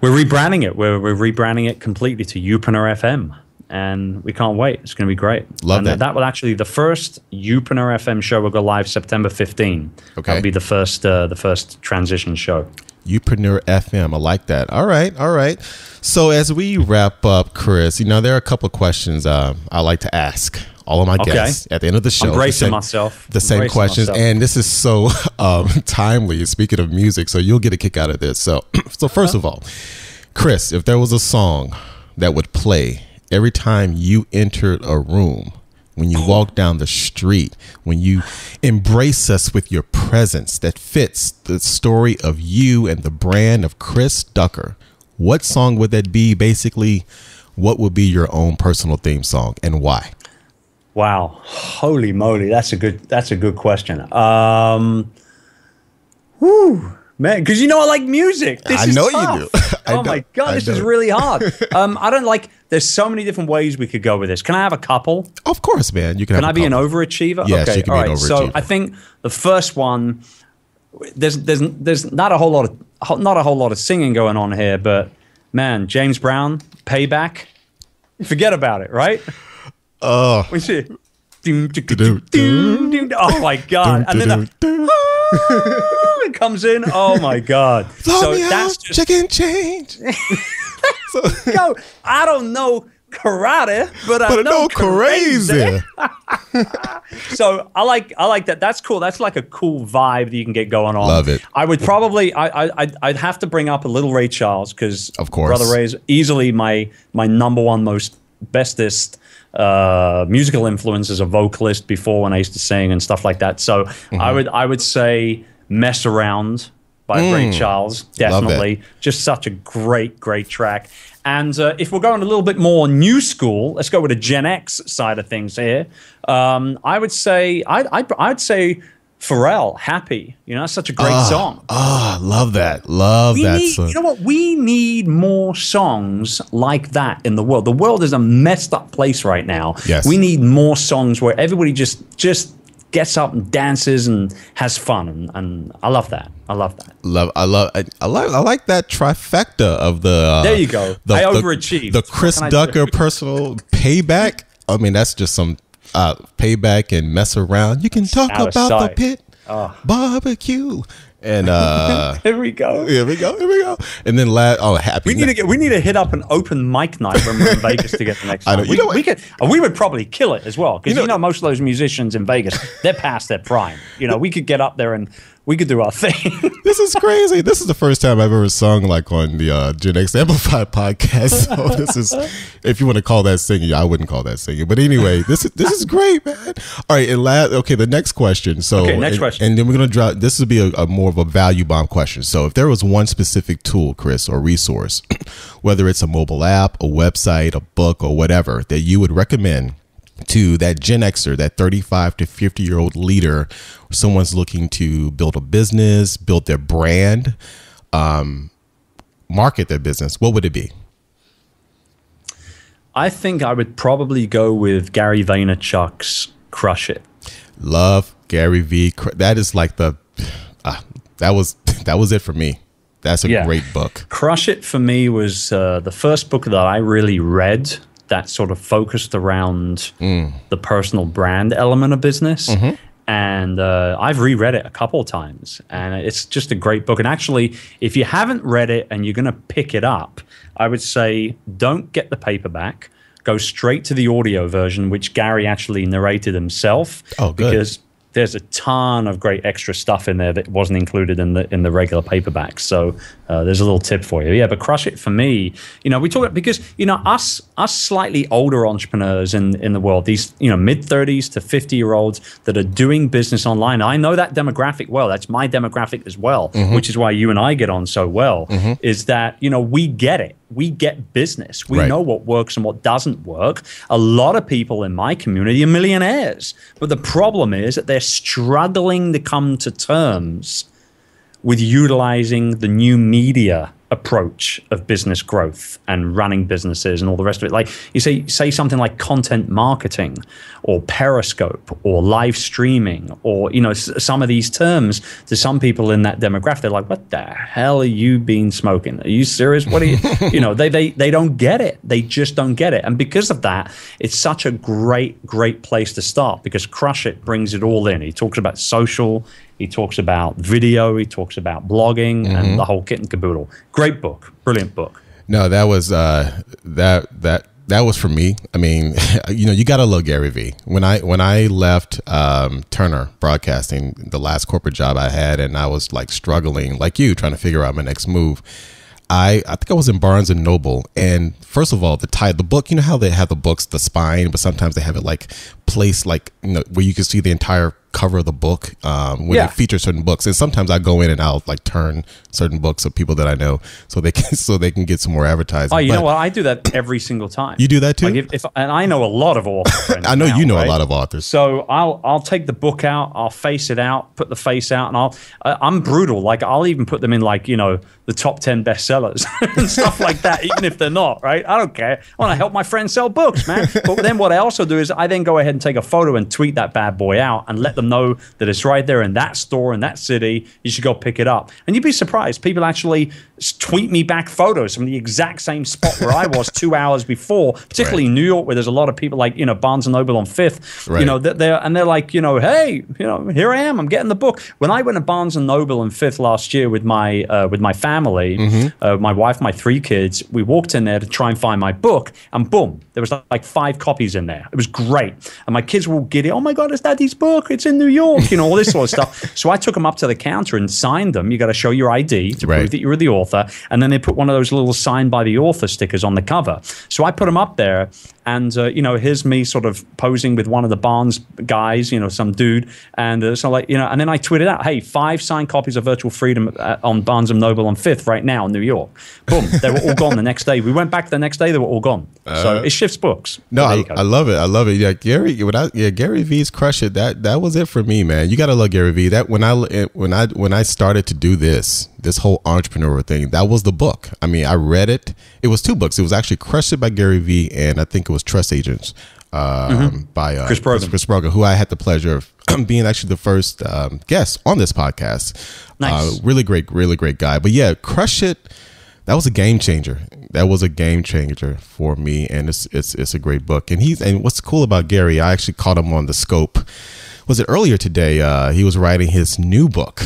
We're rebranding it. We're rebranding it completely to Youpreneur FM. And we can't wait. It's going to be great. Love that. That will actually, the first Youpreneur FM show will go live September 15. Okay. That'll be the first transition show. Youpreneur FM. I like that. All right. So as we wrap up, Chris, there are a couple of questions I like to ask all of my guests at the end of the show. I'm bracing myself. The same questions. And this is so timely, speaking of music, so you'll get a kick out of this. So first of all, Chris, if there was a song that would play every time you entered a room, when you walk down the street, when you embrace us with your presence that fits the story of you and the brand of Chris Ducker, what song would that be? Basically, what would be your own personal theme song and why? Wow. Holy moly. That's a good question. Man, because I like music. I know you do. Oh my God, this is really hard. I don't like, there's so many different ways we could go with this. Can I have a couple? Of course, man. You can I be an overachiever? Yes, okay, you can be an overachiever. So I think the first one, there's not a whole lot of singing going on here, but man, James Brown, Payback, forget about it, right? Oh. We see. Oh my God. And then it comes in. Oh my God. So that's just chicken change. Yo, I don't know karate, but I know crazy. So I like that. That's cool. That's like a cool vibe that you can get going on. Love it. I would probably I'd have to bring up a little Ray Charles, because of course Brother Ray's easily my number one bestest musical influence as a vocalist before, when I used to sing and stuff like that. So I would say Mess Around by Ray Charles, definitely. Just such a great track. And if we're going a little bit more new school, let's go with the Gen X side of things here. I would say I'd say Pharrell, Happy. That's such a great song. Love that. Love that song. You know what? We need more songs like that in the world. The world is a messed up place right now. Yes. We need more songs where everybody just gets up and dances and has fun, and I love that. I like that trifecta of the. There you go. I overachieved. The Chris Ducker personal Payback. I mean, that's just some Payback and Mess Around. You can talk about the pit barbecue. And here we go. And then Happy. We need to hit up an open mic night when we're in Vegas to get the next one. We would probably kill it as well, because most of those musicians in Vegas, they're past their prime. We could get up there and we could do our thing. This is crazy. This is the first time I've ever sung like on the Gen X Amplified podcast. So this is, if you want to call that singing, I wouldn't call that singing. But anyway, this is great, man. All right, and the next question. So next question. And then we're gonna drop. This would be a more of a value bomb question. So if there was one specific tool, Chris, or resource, whether it's a mobile app, a website, a book, or whatever, that you would recommend to that Gen Xer, that 35 to 50-year-old leader, someone's looking to build a business, build their brand, market their business, what would it be? I think I would probably go with Gary Vaynerchuk's Crush It. Love Gary V. That is like that was it for me. That's a great book. Crush It for me was the first book that I really read that sort of focused around the personal brand element of business. And I've reread it a couple of times, and it's just a great book. And actually, if you haven't read it and you're going to pick it up, I would say don't get the paperback. Go straight to the audio version, which Gary actually narrated himself. Oh, good. Because there's a ton of great extra stuff in there that wasn't included in the regular paperback. So there's a little tip for you. Yeah, but Crush It for me, we talk about, because us slightly older entrepreneurs in the world, these mid-30s to 50-year-olds that are doing business online. I know that demographic well. That's my demographic as well, which is why you and I get on so well. Is that we get it. We get business. We know what works and what doesn't work. A lot of people in my community are millionaires. But the problem is that they're struggling to come to terms with utilizing the new media approach of business growth and running businesses and all the rest of it. Like you say something like content marketing or periscope or live streaming or, some of these terms to some people in that demographic, they're like, what the hell are you been smoking? Are you serious? What are you, they don't get it. They just don't get it. And because of that, it's such a great place to start, because Crush It brings it all in. He talks about social, he talks about video, he talks about blogging and the whole kit and caboodle. Great book, brilliant book. No, that was that was for me. I mean, you got to love Gary V. When I left Turner Broadcasting, the last corporate job I had, and I was like struggling, like you, trying to figure out my next move, I think I was in Barnes and Noble, and first of all, the book, you know how they have the books, the spine, but sometimes they have it like placed like, you know, where you can see the entire cover of the book when they feature certain books. And sometimes I go in and I'll like turn certain books of people that I know so they can get some more advertising. Oh, you know what? I do that every single time. You do that too? Like and I know a lot of authors. I know you know a lot of authors. So I'll take the book out, I'll face it out, put the face out, and I'm brutal. Like I'll even put them in like, you know, the top 10 bestsellers and stuff like that, even if they're not, right? I don't care. I want to help my friends sell books, man. But then what I also do is I then go ahead and take a photo and tweet that bad boy out and let them know that it's right there in that store in that city. You should go pick it up. And you'd be surprised. People actually tweet me back photos from the exact same spot where I was 2 hours before, particularly in New York, where there's a lot of people like, you know, Barnes & Noble on 5th, you know, they're like, you know, hey, you know, here I am, I'm getting the book. When I went to Barnes & Noble on 5th last year with my family, my wife, my 3 kids, we walked in there to try and find my book, and boom, there was like 5 copies in there. It was great. And my kids were all giddy. Oh my God, it's Daddy's book. It's in New York, you know, all this sort of stuff. So I took them up to the counter and signed them. You got to show your ID to prove that you were the author. And then they put one of those little signed by the author stickers on the cover. So I put them up there, and, you know, here's me sort of posing with one of the Barnes guys, you know, some dude. And so like, you know, and then I tweeted out, hey, 5 signed copies of Virtual Freedom on Barnes & Noble on 5th right now in New York. Boom. They were all gone the next day. We went back the next day. They were all gone. So it shifts books. No, I love it. I love it. Yeah, Gary V's crush it. That was it for me, man. You got to love Gary V. That when I started to do this whole entrepreneur thing, that was the book. I mean, I read it. It was 2 books. It was actually Crush It by Gary V, and I think it was Trust Agents by Chris Brogan, who I had the pleasure of being actually the first guest on this podcast. Nice. Really great guy. But yeah, Crush It, that was a game changer. That was a game changer for me, and it's a great book. And what's cool about Gary, I actually caught him on the Scope. Was it earlier today? He was writing his new book,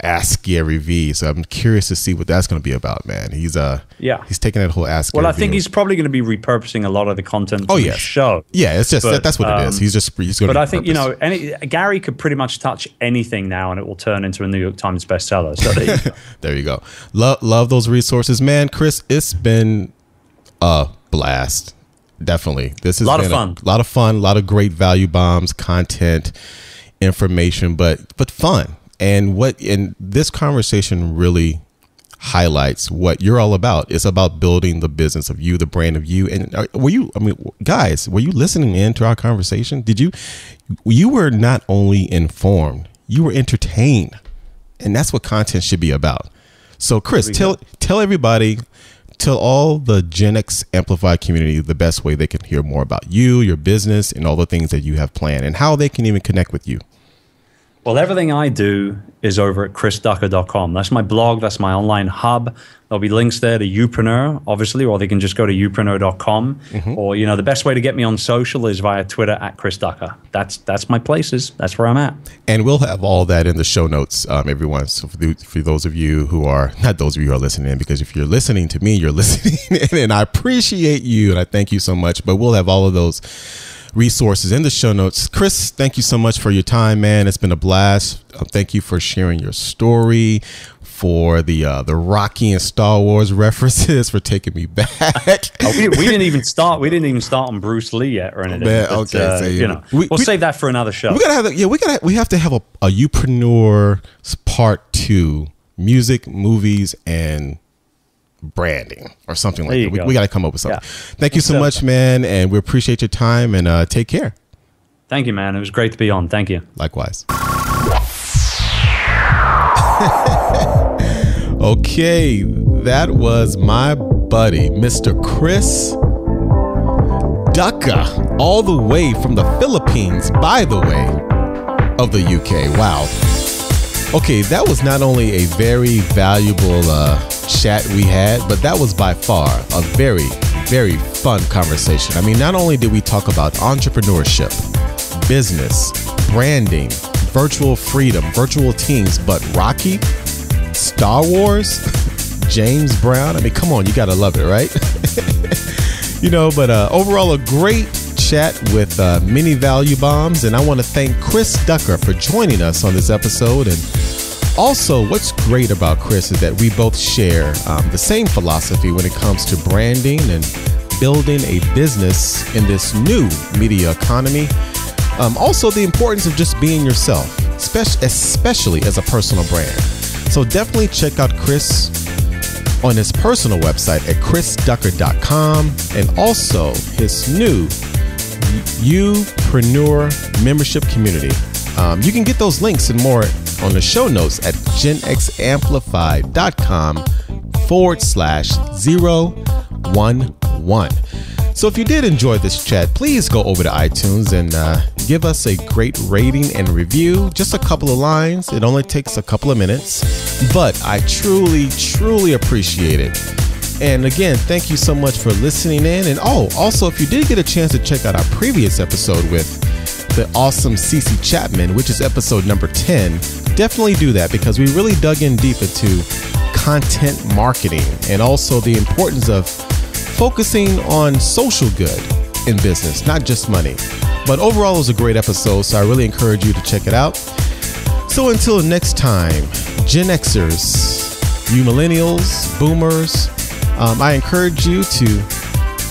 Ask Gary V. So I'm curious to see what that's going to be about, man. He's taking that whole Ask Gary V. Well, I think he's probably going to be repurposing a lot of the content from the show. Yeah, it's just that's what it is. He's going to. But I think, you know, Gary could pretty much touch anything now, and it will turn into a New York Times bestseller. So there you go. There you go. Love those resources, man. Chris, it's been a blast. Definitely. This has been a lot of fun, a lot of great value bombs, content, information, but fun. And this conversation really highlights what you're all about. It's about building the business of you, the brand of you. And guys, were you listening in to our conversation? You were not only informed, you were entertained. And that's what content should be about. So Chris, tell everybody, tell all the Gen X Amplified community the best way they can hear more about you, your business, and all the things that you have planned, and how they can even connect with you. Well, everything I do is over at chrisducker.com. That's my blog. That's my online hub. There'll be links there to Youpreneur, obviously, or they can just go to youpreneur.com. Or, you know, the best way to get me on social is via Twitter at Chris Ducker. That's my places. That's where I'm at. And we'll have all that in the show notes, everyone. So for those of you who are, not those of you who are listening in, because if you're listening to me, you're listening in, and I appreciate you, and I thank you so much. But we'll have all of those resources in the show notes. Chris, thank you so much for your time, man. It's been a blast. Thank you for sharing your story, for the Rocky and Star Wars references, for taking me back. we didn't even start on Bruce Lee yet or anything. Man, okay, so, you know, we'll save that for another show. We have to have a Youpreneur part 2, music, movies, and branding or something like that. We got to come up with something. Thank you so much, man, and we appreciate your time, and take care. Thank you, man. It was great to be on. Thank you. Likewise. Okay, that was my buddy, Mr. Chris Ducker, all the way from the Philippines, by the way, of the UK. Wow. Okay, that was not only a very valuable chat we had, but that was by far a very, very fun conversation. I mean, not only did we talk about entrepreneurship, business, branding, virtual freedom, virtual teams, but Rocky, Star Wars, James Brown. I mean, come on, you gotta love it, right? You know, but overall, a great chat with many value bombs, and I want to thank Chris Ducker for joining us on this episode, and Also, what's great about Chris is that we both share the same philosophy when it comes to branding and building a business in this new media economy. Also, the importance of just being yourself, especially as a personal brand. So definitely check out Chris on his personal website at chrisducker.com, and also his new Youpreneur membership community. You can get those links and more on the show notes at genxamplified.com/011. So if you did enjoy this chat, please go over to iTunes and give us a great rating and review. Just a couple of lines. It only takes a couple of minutes, but I truly, truly appreciate it. And again, thank you so much for listening in. And also, if you did get a chance to check out our previous episode with the awesome Cece Chapman, which is episode number 10, definitely do that, because we really dug in deep into content marketing and also the importance of focusing on social good in business, not just money. But overall, it was a great episode, so I really encourage you to check it out. So until next time, Gen Xers, you millennials, boomers, I encourage you to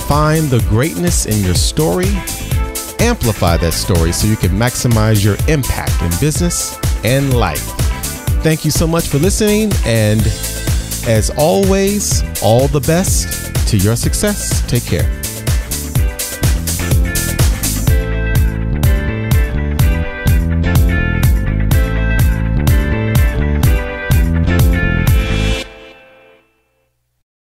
find the greatness in your story, amplify that story so you can maximize your impact in business and life. Thank you so much for listening, and as always, all the best to your success. Take care.